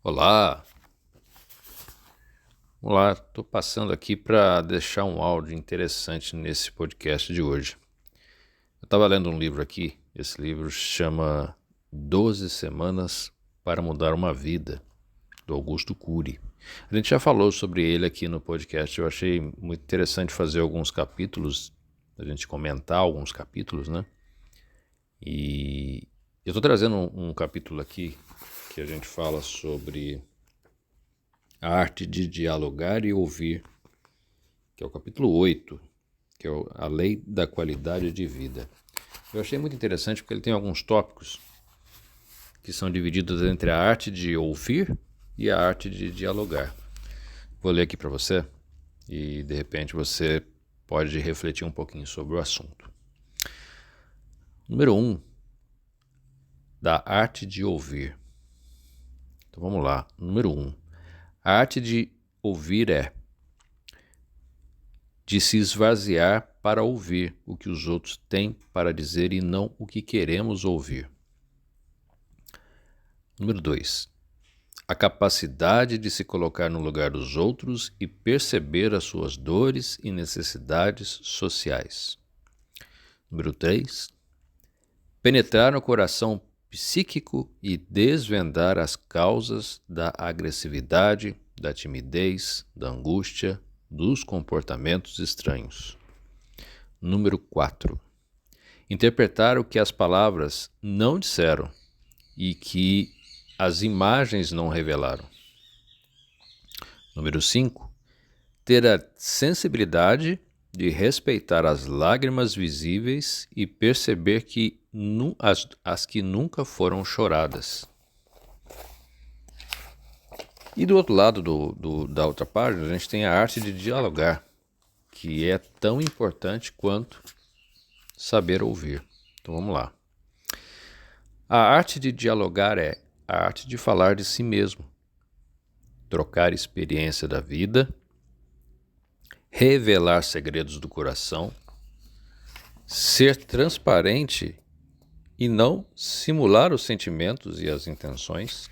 Olá, estou passando aqui para deixar um áudio interessante nesse podcast de hoje. Eu estava lendo um livro aqui, esse livro chama 12 Semanas para Mudar uma Vida, do Augusto Cury. A gente já falou sobre ele aqui no podcast, eu achei muito interessante fazer alguns capítulos, a gente comentar alguns capítulos, né? E eu estou trazendo um capítulo aqui que a gente fala sobre a arte de dialogar e ouvir, que é o capítulo 8, que é a lei da qualidade de vida. Eu achei muito interessante porque ele tem alguns tópicos que são divididos entre a arte de ouvir e a arte de dialogar. Vou ler aqui para você e de repente você pode refletir um pouquinho sobre o assunto. Número 1, da arte de ouvir. Então vamos lá. Número 1. A arte de ouvir é de se esvaziar para ouvir o que os outros têm para dizer e não o que queremos ouvir. Número 2. A capacidade de se colocar no lugar dos outros e perceber as suas dores e necessidades sociais. Número 3. Penetrar no coração psíquico e desvendar as causas da agressividade, da timidez, da angústia, dos comportamentos estranhos. Número 4. Interpretar o que as palavras não disseram e que as imagens não revelaram. Número 5. Ter a sensibilidade de respeitar as lágrimas visíveis e perceber que as que nunca foram choradas. E do outro lado da outra página, a gente tem a arte de dialogar, que é tão importante quanto saber ouvir. Então vamos lá. A arte de dialogar é a arte de falar de si mesmo, trocar experiência da vida, revelar segredos do coração, ser transparente e não simular os sentimentos e as intenções,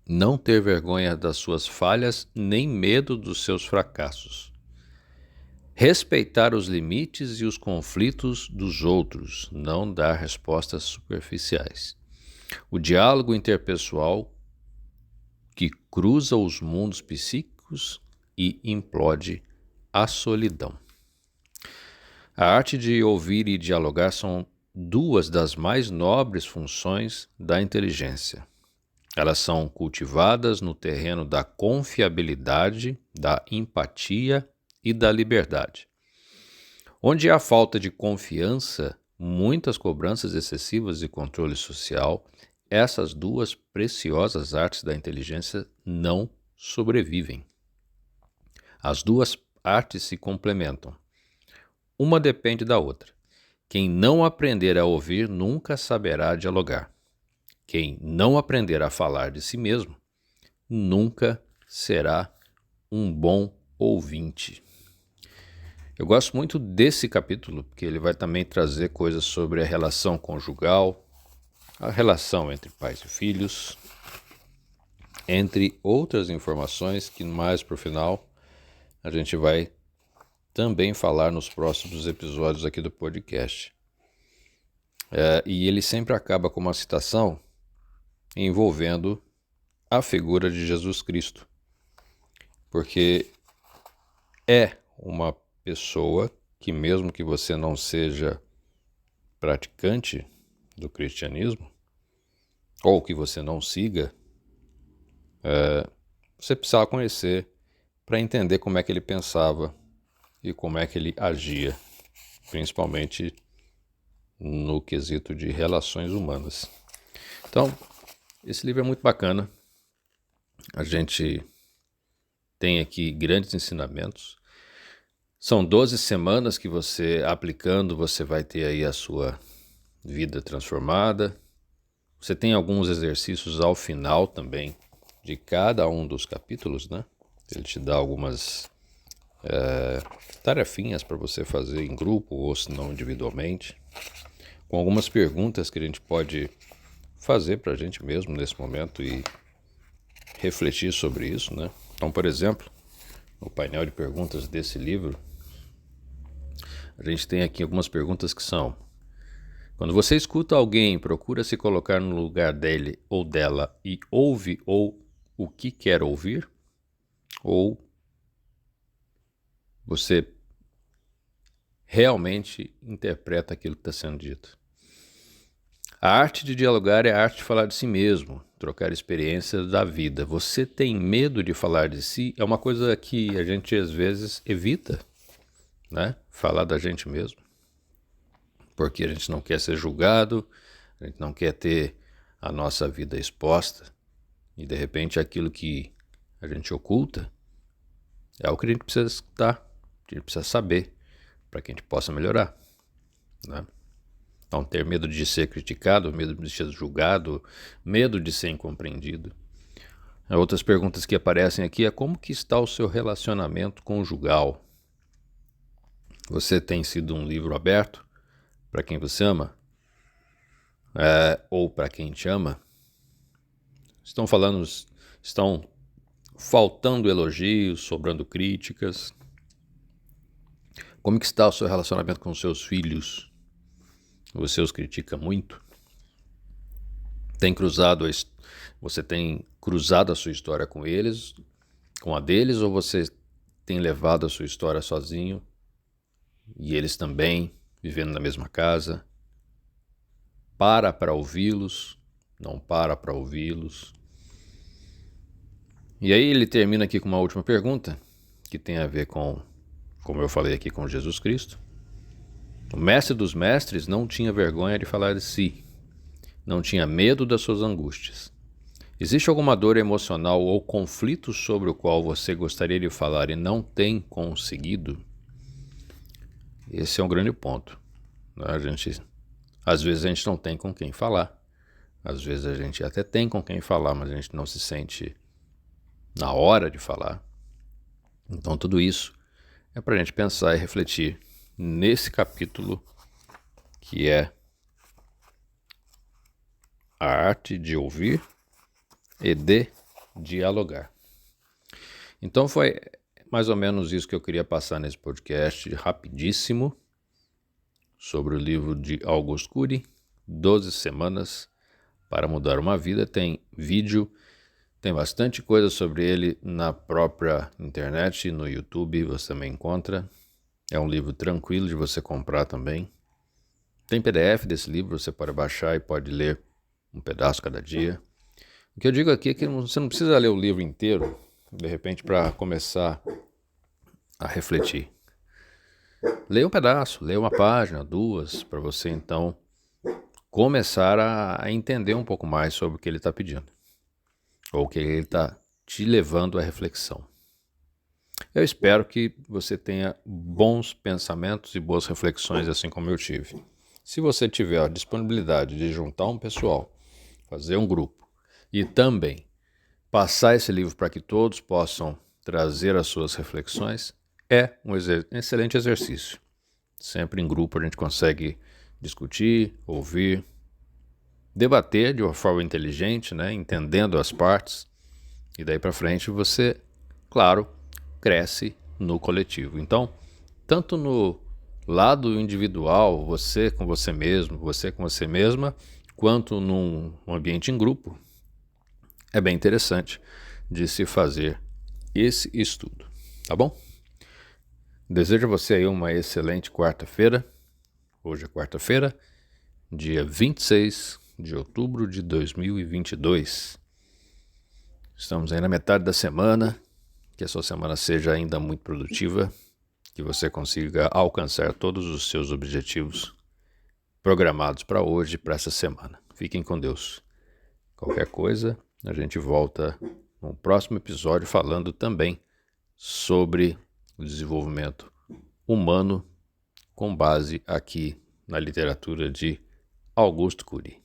não ter vergonha das suas falhas nem medo dos seus fracassos, respeitar os limites e os conflitos dos outros, não dar respostas superficiais. O diálogo interpessoal que cruza os mundos psíquicos e implode a solidão. A arte de ouvir e dialogar são duas das mais nobres funções da inteligência. Elas são cultivadas no terreno da confiabilidade, da empatia e da liberdade. Onde há falta de confiança, muitas cobranças excessivas e controle social, essas duas preciosas artes da inteligência não sobrevivem. As duas artes se complementam. Uma depende da outra. Quem não aprender a ouvir nunca saberá dialogar. Quem não aprender a falar de si mesmo nunca será um bom ouvinte. Eu gosto muito desse capítulo, porque ele vai também trazer coisas sobre a relação conjugal, a relação entre pais e filhos, entre outras informações que mais pro final a gente vai também falar nos próximos episódios aqui do podcast. E ele sempre acaba com uma citação envolvendo a figura de Jesus Cristo, porque é uma pessoa que, mesmo que você não seja praticante do cristianismo, ou que você não siga, você precisa conhecer para entender como é que ele pensava e como é que ele agia, principalmente no quesito de relações humanas. Então, esse livro é muito bacana. A gente tem aqui grandes ensinamentos. São 12 semanas que você, aplicando, você vai ter aí a sua vida transformada. Você tem alguns exercícios ao final também de cada um dos capítulos, né? Ele te dá algumas tarefinhas para você fazer em grupo ou se não individualmente, com algumas perguntas que a gente pode fazer para a gente mesmo nesse momento e refletir sobre isso, né? Então, por exemplo, no painel de perguntas desse livro, a gente tem aqui algumas perguntas que são: quando você escuta alguém, procura se colocar no lugar dele ou dela e ouve ou o que quer ouvir? Ou você realmente interpreta aquilo que está sendo dito? A arte de dialogar é a arte de falar de si mesmo, trocar experiências da vida. Você tem medo de falar de si? É uma coisa que a gente às vezes evita, né? Falar da gente mesmo. Porque a gente não quer ser julgado, a gente não quer ter a nossa vida exposta. E de repente aquilo que a gente oculta é o que a gente precisa escutar, que a gente precisa saber, para que a gente possa melhorar, né? Então, ter medo de ser criticado, medo de ser julgado, medo de ser incompreendido. Outras perguntas que aparecem aqui é: como que está o seu relacionamento conjugal? Você tem sido um livro aberto para quem você ama? Ou para quem te ama? Estão faltando elogios, sobrando críticas? Como que está o seu relacionamento com os seus filhos? Você os critica muito? Você tem cruzado a sua história com eles, com a deles, ou você tem levado a sua história sozinho e eles também, vivendo na mesma casa? Para ouvi-los, não para ouvi-los. E aí ele termina aqui com uma última pergunta, que tem a ver com, como eu falei aqui, com Jesus Cristo. O mestre dos mestres não tinha vergonha de falar de si, não tinha medo das suas angústias. Existe alguma dor emocional ou conflito sobre o qual você gostaria de falar e não tem conseguido? Esse é um grande ponto, né? Às vezes a gente não tem com quem falar. Às vezes a gente até tem com quem falar, mas a gente não se sente na hora de falar. Então tudo isso é para a gente pensar e refletir nesse capítulo, que é a arte de ouvir e de dialogar. Então foi mais ou menos isso que eu queria passar nesse podcast rapidíssimo sobre o livro de Augusto Cury, 12 Semanas para Mudar uma Vida. Tem vídeo, tem bastante coisa sobre ele na própria internet, no YouTube você também encontra. É um livro tranquilo de você comprar também. Tem PDF desse livro, você pode baixar e pode ler um pedaço cada dia. O que eu digo aqui é que você não precisa ler o livro inteiro, de repente, para começar a refletir. Leia um pedaço, leia uma página, duas, para você então começar a entender um pouco mais sobre o que ele está pedindo, ou o que ele está te levando à reflexão. Eu espero que você tenha bons pensamentos e boas reflexões, assim como eu tive. Se você tiver a disponibilidade de juntar um pessoal, fazer um grupo e também passar esse livro para que todos possam trazer as suas reflexões, é um excelente exercício. Sempre em grupo a gente consegue discutir, ouvir, debater de uma forma inteligente, né? Entendendo as partes, e daí para frente você, claro, cresce no coletivo. Então, tanto no lado individual, você com você mesmo, você com você mesma, quanto num ambiente em grupo, é bem interessante de se fazer esse estudo, tá bom? Desejo a você aí uma excelente quarta-feira. Hoje é quarta-feira, dia 26 de outubro de 2022. Estamos aí na metade da semana. Que a sua semana seja ainda muito produtiva, que você consiga alcançar todos os seus objetivos programados para hoje e para essa semana. Fiquem com Deus. Qualquer coisa, a gente volta no próximo episódio falando também sobre o desenvolvimento humano com base aqui na literatura de Augusto Cury.